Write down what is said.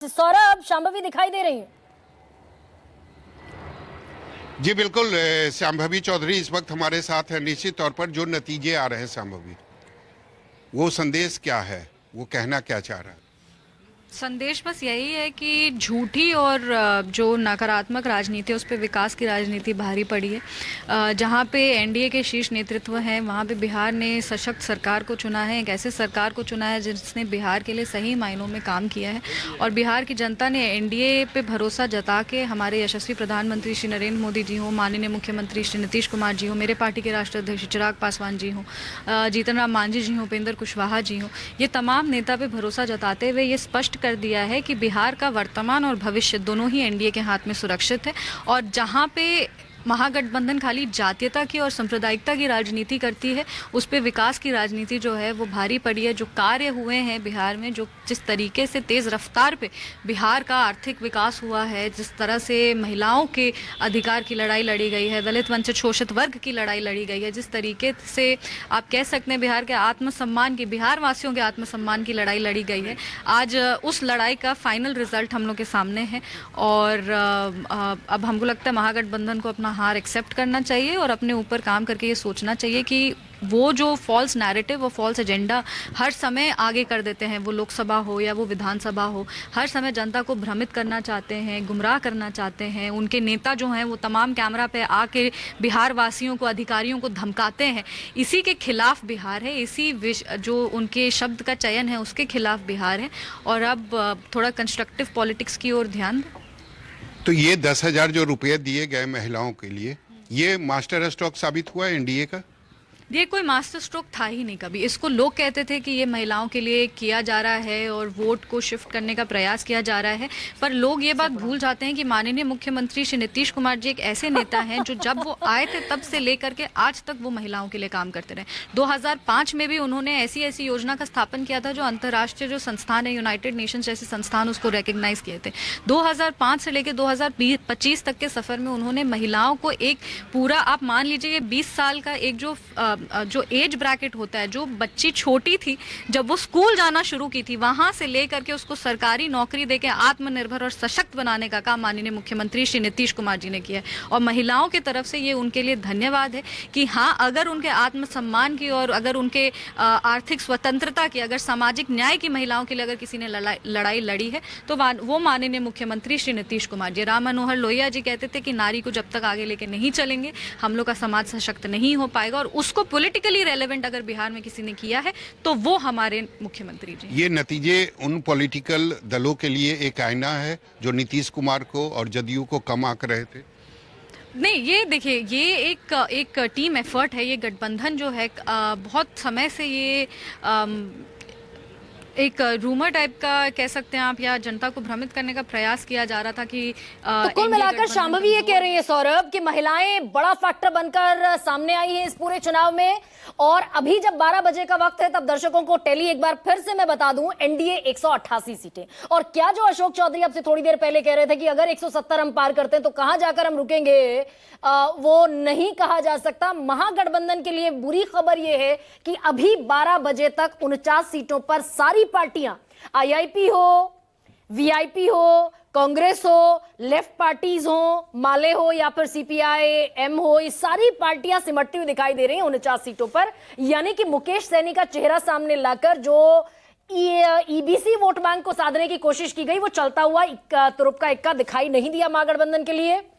सौरभ, शांभवी दिखाई दे रही है। जी बिल्कुल। शांभवी चौधरी इस वक्त हमारे साथ है। निश्चित तौर पर जो नतीजे आ रहे हैं शांभवी, वो संदेश क्या है, वो कहना क्या चाह रहा है? संदेश बस यही है कि झूठी और जो नकारात्मक राजनीति है उस पर विकास की राजनीति भारी पड़ी है। जहाँ पे एनडीए के शीर्ष नेतृत्व है वहाँ पे बिहार ने सशक्त सरकार को चुना है, एक ऐसे सरकार को चुना है जिसने बिहार के लिए सही मायनों में काम किया है। और बिहार की जनता ने एनडीए पे भरोसा जता के हमारे यशस्वी प्रधानमंत्री श्री नरेंद्र मोदी जी हों, माननीय मुख्यमंत्री श्री नीतीश कुमार जी हों, मेरे पार्टी के राष्ट्रीय अध्यक्ष चिराग पासवान जी हों, जीतन राम मांझी जी हों, उपेंद्र कुशवाहा जी हों, ये तमाम नेता पे भरोसा जताते हुए ये स्पष्ट कर दिया है कि बिहार का वर्तमान और भविष्य दोनों ही एनडीए के हाथ में सुरक्षित है। और जहां पे महागठबंधन खाली जातीयता की और सांप्रदायिकता की राजनीति करती है, उस पे विकास की राजनीति जो है वो भारी पड़ी है। जो कार्य हुए हैं बिहार में, जो जिस तरीके से तेज़ रफ्तार पे बिहार का आर्थिक विकास हुआ है, जिस तरह से महिलाओं के अधिकार की लड़ाई लड़ी गई है, दलित वंचित शोषित वर्ग की लड़ाई लड़ी गई है, जिस तरीके से आप कह सकते हैं बिहार के आत्मसम्मान की, बिहार वासियों के आत्मसम्मान की लड़ाई लड़ी गई है, आज उस लड़ाई का फाइनल रिजल्ट हम लोग के सामने है। और अब हमको लगता है महागठबंधन को अपना हार एक्सेप्ट करना चाहिए और अपने ऊपर काम करके ये सोचना चाहिए कि वो जो फॉल्स नैरेटिव, वो फॉल्स एजेंडा हर समय आगे कर देते हैं, वो लोकसभा हो या वो विधानसभा हो, हर समय जनता को भ्रमित करना चाहते हैं, गुमराह करना चाहते हैं। उनके नेता जो हैं वो तमाम कैमरा पे आके बिहार वासियों को, अधिकारियों को धमकाते हैं। इसी के खिलाफ बिहार है, इसी जो उनके शब्द का चयन है उसके खिलाफ बिहार है। और अब थोड़ा कंस्ट्रक्टिव पॉलिटिक्स की ओर ध्यान। तो ये 10,000 जो रुपये दिए गए महिलाओं के लिए, ये मास्टर स्ट्रोक साबित हुआ एनडीए का? ये कोई मास्टर स्ट्रोक था ही नहीं कभी। इसको लोग कहते थे कि ये महिलाओं के लिए किया जा रहा है और वोट को शिफ्ट करने का प्रयास किया जा रहा है, पर लोग ये बात भूल जाते हैं कि माननीय मुख्यमंत्री श्री नीतीश कुमार जी एक ऐसे नेता हैं जो जब वो आए थे तब से लेकर के आज तक वो महिलाओं के लिए काम करते रहे। 2005 में भी उन्होंने ऐसी ऐसी योजना का स्थापन किया था जो अंतर्राष्ट्रीय जो संस्थान है, यूनाइटेड नेशंस जैसे संस्थान, उसको रिकग्नाइज किए थे। 2005 से लेकर 2025 तक के सफर में उन्होंने महिलाओं को एक पूरा, आप मान लीजिए ये 20 साल का एक जो एज ब्रैकेट होता है, जो बच्ची छोटी थी जब वो स्कूल जाना शुरू की थी, वहां से लेकर के उसको सरकारी नौकरी देके आत्मनिर्भर और सशक्त बनाने का काम माननीय मुख्यमंत्री श्री नीतीश कुमार जी ने किया है। और महिलाओं की तरफ से ये उनके लिए धन्यवाद है कि हाँ, अगर उनके आत्मसम्मान की और अगर उनके आर्थिक स्वतंत्रता की, अगर सामाजिक न्याय की महिलाओं के लिए अगर किसी ने लड़ाई लड़ी है तो वो माननीय मुख्यमंत्री श्री नीतीश कुमार जी। राम मनोहर लोहिया जी कहते थे कि नारी को जब तक आगे लेके नहीं चलेंगे हम लोग का समाज सशक्त नहीं हो पाएगा, और उसको पॉलिटिकली रेलेवेंट अगर बिहार में किसी ने किया है तो वो हमारे मुख्यमंत्री जी। ये नतीजे उन पॉलिटिकल दलों के लिए एक आईना है जो नीतीश कुमार को और जदयू को कम आंक रहे थे? नहीं, ये देखिए, ये एक टीम एफर्ट है। ये गठबंधन जो है बहुत समय से ये एक रूमर टाइप का कह सकते हैं आप, या जनता को भ्रमित करने का प्रयास किया जा रहा था कि तो कुल मिलाकर शांभवी ये कह रही है सौरभ कि महिलाएं बड़ा फैक्टर बनकर सामने आई हैं इस पूरे चुनाव में। और अभी जब 12 बजे का वक्त है तब दर्शकों को टेली एक बार फिर से मैं बता दूं, एनडीए 188 सीटें। और क्या जो अशोक चौधरी आपसे थोड़ी देर पहले कह रहे थे कि अगर 170 हम पार करते हैं तो कहां जाकर हम रुकेंगे, वो नहीं कहा जा सकता। महागठबंधन के लिए बुरी खबर यह है कि अभी 12 बजे तक 49 सीटों पर सारी पार्टियां, आईआईपी हो, वीआईपी हो, कांग्रेस हो, लेफ्ट पार्टीज हो, माले हो या फिर सीपीआई एम हो, ये सारी पार्टियां सिमटती हुई दिखाई दे रही हैं 49 सीटों पर। यानी कि मुकेश सैनी का चेहरा सामने लाकर जो ईबीसी वोट बैंक को साधने की कोशिश की गई, वो चलता हुआ तुरुप का इक्का दिखाई नहीं दिया महागठबंधन के लिए।